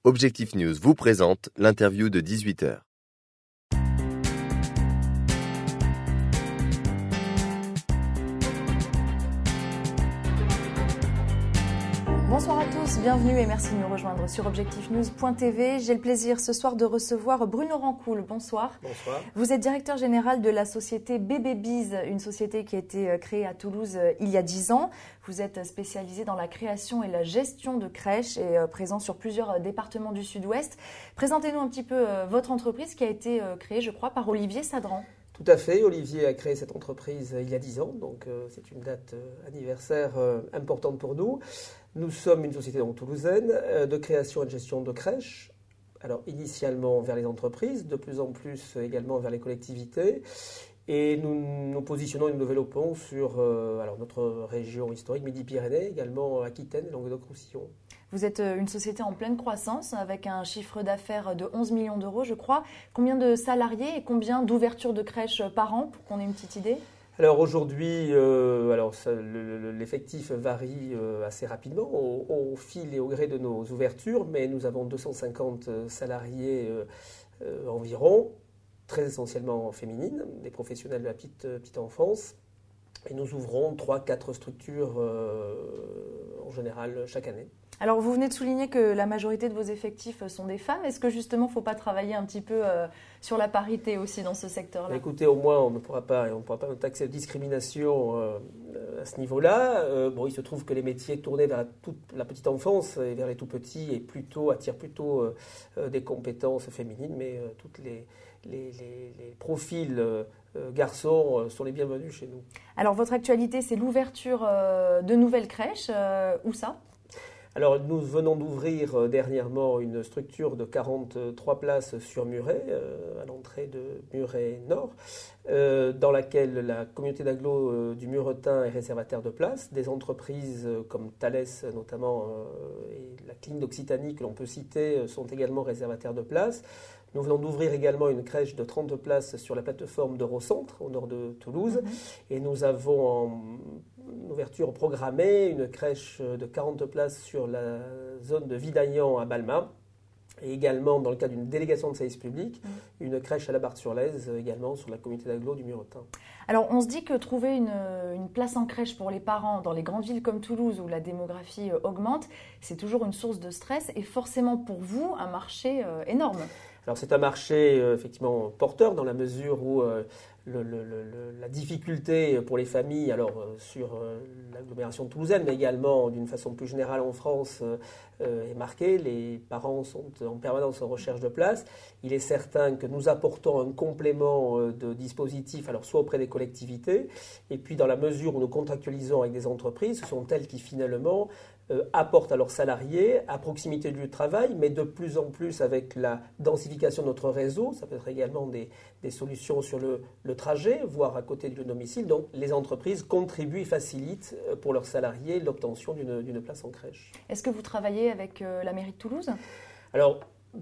Objectif News vous présente l'interview de 18h. Bonsoir à tous, bienvenue et merci de nous rejoindre sur objectifnews.tv. J'ai le plaisir ce soir de recevoir Bruno Rancoul. Bonsoir. Bonsoir. Vous êtes directeur général de la société Babybiz, une société qui a été créée à Toulouse il y a 10 ans. Vous êtes spécialisé dans la création et la gestion de crèches et présent sur plusieurs départements du Sud-Ouest. Présentez-nous un petit peu votre entreprise qui a été créée, je crois, par Olivier Sadran. Tout à fait, Olivier a créé cette entreprise il y a 10 ans, donc c'est une date anniversaire importante pour nous. Nous sommes une société donc toulousaine de création et de gestion de crèches. Alors initialement vers les entreprises, de plus en plus également vers les collectivités. Et nous nous positionnons et nous développons sur notre région historique, Midi-Pyrénées, également Aquitaine et Languedoc-Roussillon. Vous êtes une société en pleine croissance avec un chiffre d'affaires de 11 millions d'euros, je crois. Combien de salariés et combien d'ouvertures de crèches par an, pour qu'on ait une petite idée ? Alors aujourd'hui, l'effectif varie assez rapidement au fil et au gré de nos ouvertures, mais nous avons 250 salariés environ, très essentiellement féminines, des professionnels de la petite enfance. Et nous ouvrons 3-4 structures en général chaque année. Alors, vous venez de souligner que la majorité de vos effectifs sont des femmes. Est-ce que justement, il ne faut pas travailler un petit peu sur la parité aussi dans ce secteur-là ? Écoutez, au moins, on ne pourra pas nous taxer de discrimination à ce niveau-là. Il se trouve que les métiers tournés vers toute la petite enfance et vers les tout-petits attirent plutôt des compétences féminines, mais toutes les profils garçons sont les bienvenus chez nous. Alors, votre actualité, c'est l'ouverture de nouvelles crèches. Où ça ? Alors, nous venons d'ouvrir dernièrement une structure de 43 places sur Muret, à l'entrée de Muret Nord, dans laquelle la communauté d'agglo du Muretin est réservataire de places. Des entreprises comme Thales notamment et la clinique d'Occitanie que l'on peut citer sont également réservataires de places. Nous venons d'ouvrir également une crèche de 30 places sur la plateforme d'Eurocentre, au nord de Toulouse. Et nous avons en ouverture programmée une crèche de 40 places sur la zone de Vidaillan à Balma. Et également, dans le cadre d'une délégation de service public, une crèche à la Barthe-sur-Lèze, également sur la communauté d'agglo du Muretin. Alors, on se dit que trouver une place en crèche pour les parents dans les grandes villes comme Toulouse, où la démographie augmente, c'est toujours une source de stress et forcément pour vous, un marché énorme. Alors c'est un marché effectivement porteur dans la mesure où la difficulté pour les familles, sur l'agglomération toulousaine, mais également d'une façon plus générale en France, est marquée. Les parents sont en permanence en recherche de place. Il est certain que nous apportons un complément de dispositifs, alors soit auprès des collectivités, et puis dans la mesure où nous contractualisons avec des entreprises, ce sont elles qui finalement apportent à leurs salariés à proximité du lieu de travail, mais de plus en plus avec la densification de notre réseau. Ça peut être également des solutions sur le trajet, voire à côté du lieu de domicile. Donc les entreprises contribuent et facilitent pour leurs salariés l'obtention d'une place en crèche. Est-ce que vous travaillez avec la mairie de Toulouse ? Alors,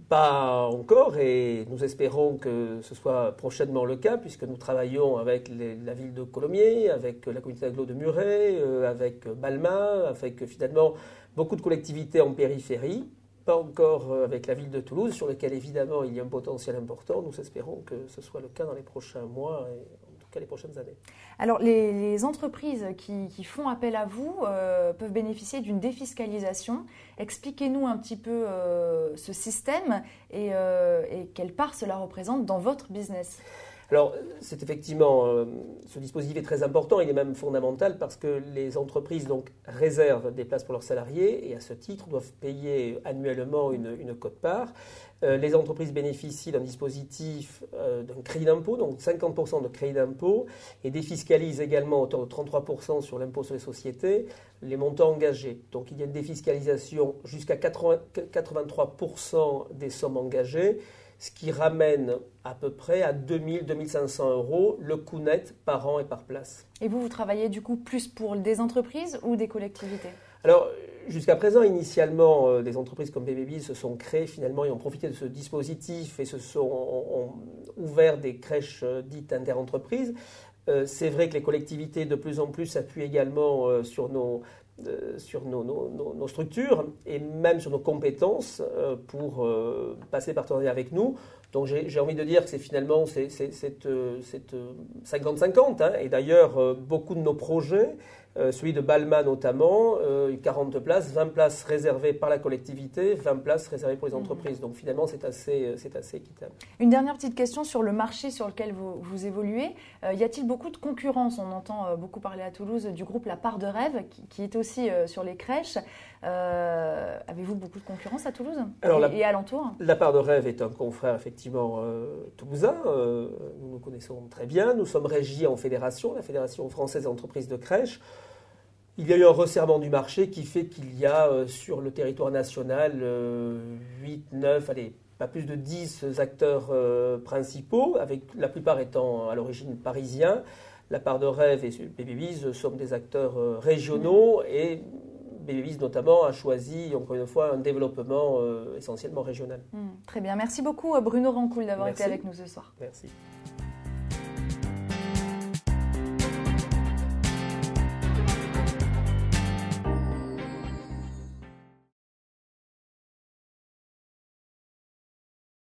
pas encore, et nous espérons que ce soit prochainement le cas, puisque nous travaillons avec la ville de Colomiers, avec la communauté d'agglo de Muret, avec Balma, avec finalement beaucoup de collectivités en périphérie, pas encore avec la ville de Toulouse, sur laquelle évidemment il y a un potentiel important. Nous espérons que ce soit le cas dans les prochains mois et en tout cas les prochaines années. Alors, les entreprises qui font appel à vous peuvent bénéficier d'une défiscalisation. Expliquez-nous un petit peu ce système et quelle part cela représente dans votre business. Alors, c'est effectivement, ce dispositif est très important, il est même fondamental parce que les entreprises donc, réservent des places pour leurs salariés et à ce titre doivent payer annuellement une quote-part. Les entreprises bénéficient d'un dispositif d'un crédit d'impôt, donc 50% de crédit d'impôt, et défiscalisent également à hauteur de 33% sur l'impôt sur les sociétés les montants engagés. Donc il y a une défiscalisation jusqu'à 83% des sommes engagées, ce qui ramène à peu près à 2 000-2 500 euros le coût net par an et par place. Et vous travaillez du coup plus pour des entreprises ou des collectivités ? Alors, jusqu'à présent, initialement, des entreprises comme Babybiz se sont créées finalement et ont profité de ce dispositif et ont ouvert des crèches dites interentreprises. C'est vrai que les collectivités de plus en plus s'appuient également sur nos sur nos structures et même sur nos compétences pour passer partenariat avec nous. Donc j'ai envie de dire que c'est finalement 50-50. Hein. Et d'ailleurs, beaucoup de nos projets, celui de Balma notamment, 40 places, 20 places réservées par la collectivité, 20 places réservées pour les entreprises. Donc finalement, c'est assez équitable. Une dernière petite question sur le marché sur lequel vous évoluez. Y a-t-il beaucoup de concurrence? On entend beaucoup parler à Toulouse du groupe La Part de Rêve, qui est aussi sur les crèches. Avez-vous beaucoup de concurrence à Toulouse et alentour? La Part de Rêve est un confrère effectivement toulousain. Nous nous connaissons très bien. Nous sommes régis en fédération, la Fédération française des entreprises de crèches. Il y a eu un resserrement du marché qui fait qu'il y a sur le territoire national 8, 9, allez, pas plus de 10 acteurs principaux, avec la plupart étant à l'origine parisiens. La Part de Rêve et BBBiz sommes des acteurs régionaux et BBBiz notamment a choisi, encore une fois, un développement essentiellement régional. Très bien. Merci beaucoup Bruno Rancoul d'avoir été avec nous ce soir. Merci.